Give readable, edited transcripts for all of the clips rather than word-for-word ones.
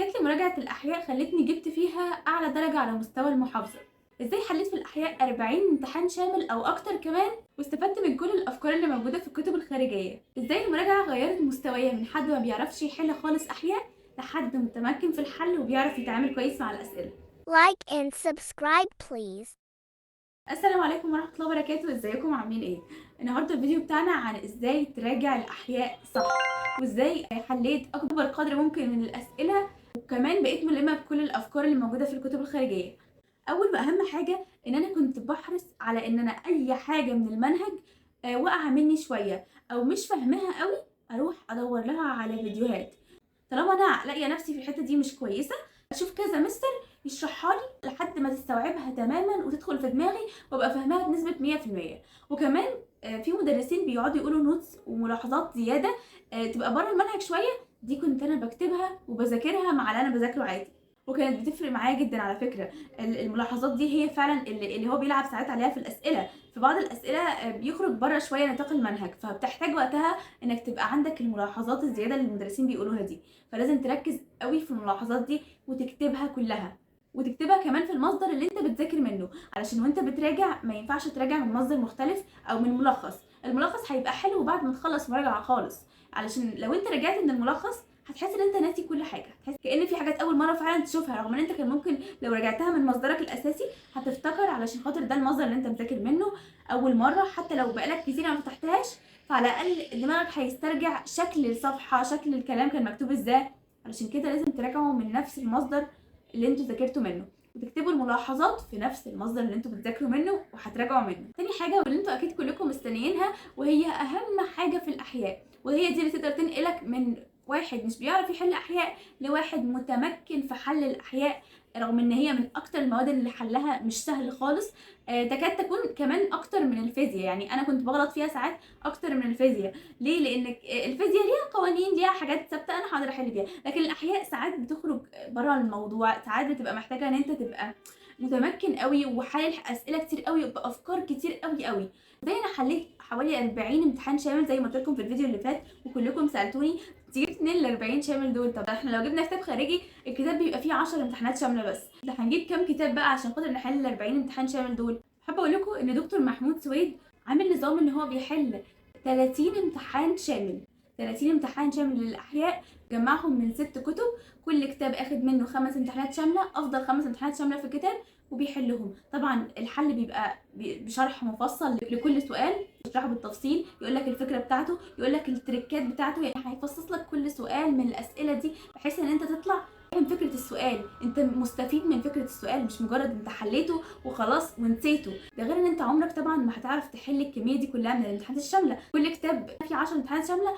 جات لي مراجعة الأحياء خلتني جبت فيها أعلى درجة على مستوى المحافظة. إزاي حليت في الأحياء 40 امتحان شامل أو أكتر كمان واستفدت من كل الأفكار اللي موجودة في الكتب الخارجية. إزاي المراجعة غيرت مستوايا من حد ما بيعرفش يحل خالص أحياء لحد متمكن في الحل وبيعرف يتعامل كويس مع الأسئلة. Like and subscribe please. السلام عليكم ورحمة الله وبركاته، ازيكم عاملين ايه؟ النهارده الفيديو بتاعنا عن ازاي تراجع الأحياء صح، وازاي حليت أكبر قدر ممكن من الأسئلة، وكمان بقيت ملمة بكل الأفكار اللي موجودة في الكتب الخارجية. أول وأهم حاجة إن أنا كنت بحرص على إن أنا أي حاجة من المنهج واقعة مني شوية أو مش فاهماها قوي أروح أدور لها على فيديوهات. طالما انا لاقيه نفسي في الحته دي مش كويسه اشوف كذا مستر يشرحها لي لحد ما تستوعبها تماما وتدخل في دماغي وابقى فاهماها بنسبه 100%. وكمان في مدرسين بيقعدوا يقولوا نوتس وملاحظات زياده تبقى بره المنهج شويه، دي كنت انا بكتبها وبذاكرها مع اللي انا بذاكره عادي، وكانت بتفرق معايا جدا على فكره. الملاحظات دي هي فعلا اللي هو بيلعب ساعات عليها في الاسئله. في بعض الاسئله بيخرج بره شويه نطاق المنهج، فبتحتاج وقتها انك تبقى عندك الملاحظات الزياده اللي المدرسين بيقولوها دي، فلازم تركز قوي في الملاحظات دي وتكتبها كلها، وتكتبها كمان في المصدر اللي انت بتذاكر منه، علشان وانت بتراجع ما ينفعش تراجع من مصدر مختلف او من ملخص. الملخص هيبقى حلو بعد ما تخلص مراجعه خالص، علشان لو انت رجعت من الملخص هتحس ان انت ناسي كل حاجه، هتحس كأن في حاجات اول مره فعلا تشوفها، رغم ان انت كان ممكن لو رجعتها من مصدرك الاساسي هتفتكر، علشان خاطر ده المصدر اللي انت مذاكر منه اول مره. حتى لو بقالك كتير ما فتحتهاش فعلى الاقل دماغك هيسترجع شكل الصفحه، شكل الكلام كان مكتوب ازاي. علشان كده لازم تراجعوا من نفس المصدر اللي انتوا ذاكرتوا منه، وتكتبوا الملاحظات في نفس المصدر اللي انتوا بتذاكروا منه وهتراجعوا منه. تاني حاجه واللي انتوا اكيد كلكم مستنيينها وهي اهم حاجه في الاحياء، وهي دي اللي تقدر تنقلك من واحد مش بيعرف يحل احياء لواحد متمكن في حل الاحياء، رغم ان هي من اكتر المواد اللي حلها مش سهل خالص. تكاد تكون كمان اكتر من الفيزياء، يعني انا كنت بغلط فيها ساعات اكتر من الفيزياء. ليه؟ لان الفيزياء ليها قوانين، ليها حاجات ثابته انا هقدر احل بيها، لكن الاحياء ساعات بتخرج بره الموضوع، ساعات بتبقى محتاجه ان انت تبقى متمكن قوي وحلل اسئله كتير قوي بافكار كتير قوي قوي. زي انا حليت حوالي 40 امتحان شامل زي ما قلت لكم في الفيديو اللي فات، وكلكم سالتوني جبت منين ال 40 شامل دول. طب احنا لو جبنا كتاب خارجي الكتاب بيبقى فيه 10 امتحانات شامله بس، ده هنجيب كام كتاب بقى عشان خاطر نحل ال 40 امتحان شامل دول؟ حابه اقول لكم ان دكتور محمود سويد عامل نظام ان هو بيحل 30 امتحان شامل، 30 امتحان شامل للاحياء، جمعهم من 6 كتب، كل كتاب اخد منه 5 امتحانات شامله، افضل 5 امتحانات شامله في الكتاب، وبيحلهم. طبعا الحل بيبقى بشرح مفصل لكل سؤال، يشرحه بالتفصيل، يقول لك الفكره بتاعته، يقول لك التريكات بتاعته، يعني هيفصص لك كل سؤال من الاسئله دي بحيث ان انت تطلع فاهم فكره السؤال، انت مستفيد من فكره السؤال، مش مجرد انت حليته وخلاص ونسيته. ده غير ان انت عمرك طبعا ما هتعرف تحل الكميه دي كلها من الامتحانات الشامله، كل كتاب فيه 10 امتحانات شامله،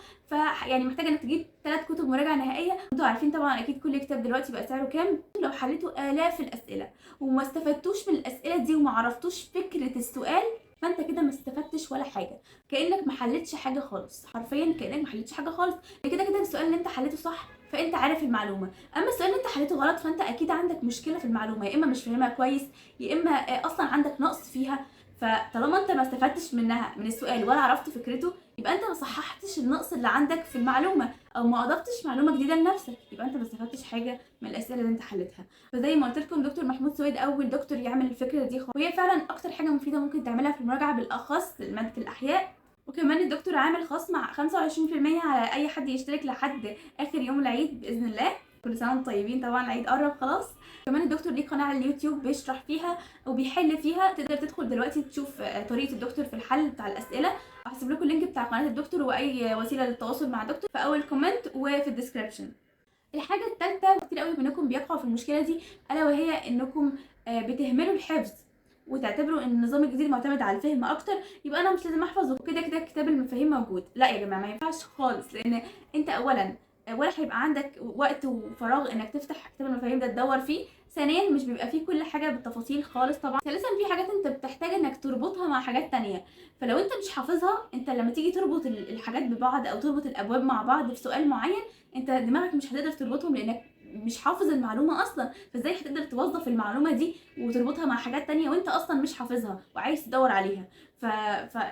يعني محتاجه انك تجيب 3 كتب مراجعه نهائيه. انتوا عارفين طبعا اكيد كل كتاب دلوقتي بقى سعره كام. لو حليتوا الاف الاسئله وما استفدتوش من الاسئله دي وما عرفتوش فكره السؤال، فانت كده ما استفدتش ولا حاجه، كانك ما حلتش حاجه خالص، حرفيا كانك ما حلتش حاجه خالص. كده كده السؤال اللي انت حليته صح فانت عارف المعلومه، اما السؤال اللي انت حليته غلط فانت اكيد عندك مشكله في المعلومه، يا اما مش فاهمها كويس يا اما اصلا عندك نقص فيها. فطالما انت ما استفدتش منها من السؤال ولا عرفت فكرته، يبقى انت ما صححتش النقص اللي عندك في المعلومه او ما اضفتش معلومه جديده لنفسك، يبقى انت ما استفدتش حاجه من الاسئله اللي انت حلتها. فزي ما قلت لكم دكتور محمود سويد اول دكتور يعمل الفكره دي وهي فعلا اكتر حاجه مفيده ممكن تعملها في المراجعه بالاخص لماده الاحياء. وكمان الدكتور عامل خصم 25% على اي حد يشترك لحد اخر يوم العيد باذن الله. كل سنه وانتم طيبين، طبعا العيد قرب خلاص. كمان الدكتور ليه قناه على اليوتيوب بيشرح فيها وبيحل فيها، تقدر تدخل دلوقتي تشوف طريقه الدكتور في الحل بتاع الاسئله. هسيب لكم اللينك بتاع قناه الدكتور واي وسيله للتواصل مع الدكتور في اول كومنت وفي الديسكربشن. الحاجه الثالثه وكتير قوي منكم بيقعوا في المشكله دي، الا وهي انكم بتهملوا الحفظ وتعتبروا ان النظام الجديد معتمد على الفهم اكتر، يبقى انا مش لازم احفظ وكده كده كتاب المفاهيم موجود. لا يا جماعه، ما ينفعش خالص، لان انت اولا ولا هيبقى عندك وقت وفراغ انك تفتح كتاب المفاهيم ده تدور فيه، ثانيا مش بيبقى فيه كل حاجه بالتفاصيل خالص طبعا، ثالثا في حاجات انت بتحتاج انك تربطها مع حاجات تانية، فلو انت مش حافظها انت لما تيجي تربط الحاجات ببعض او تربط الابواب مع بعض في سؤال معين، انت دماغك مش هتقدر تربطهم لانك مش حافظ المعلومه اصلا، فازاي هتقدر توظف المعلومه دي وتربطها مع حاجات تانية وانت اصلا مش حافظها وعايز تدور عليها؟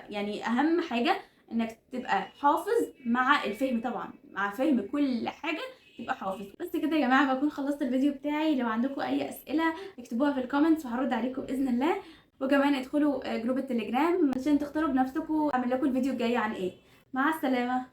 يعني اهم حاجه انك تبقى حافظ مع الفهم، طبعا مع فهم كل حاجه تبقى حافظ. بس كده يا جماعه بكون خلصت الفيديو بتاعي. لو عندكم اي اسئله اكتبوها في الكومنتس وهرد عليكم باذن الله. وكمان ادخلوا جروب التليجرام عشان تختاروا بنفسكم اعمل لكم الفيديو الجاي عن ايه. مع السلامه.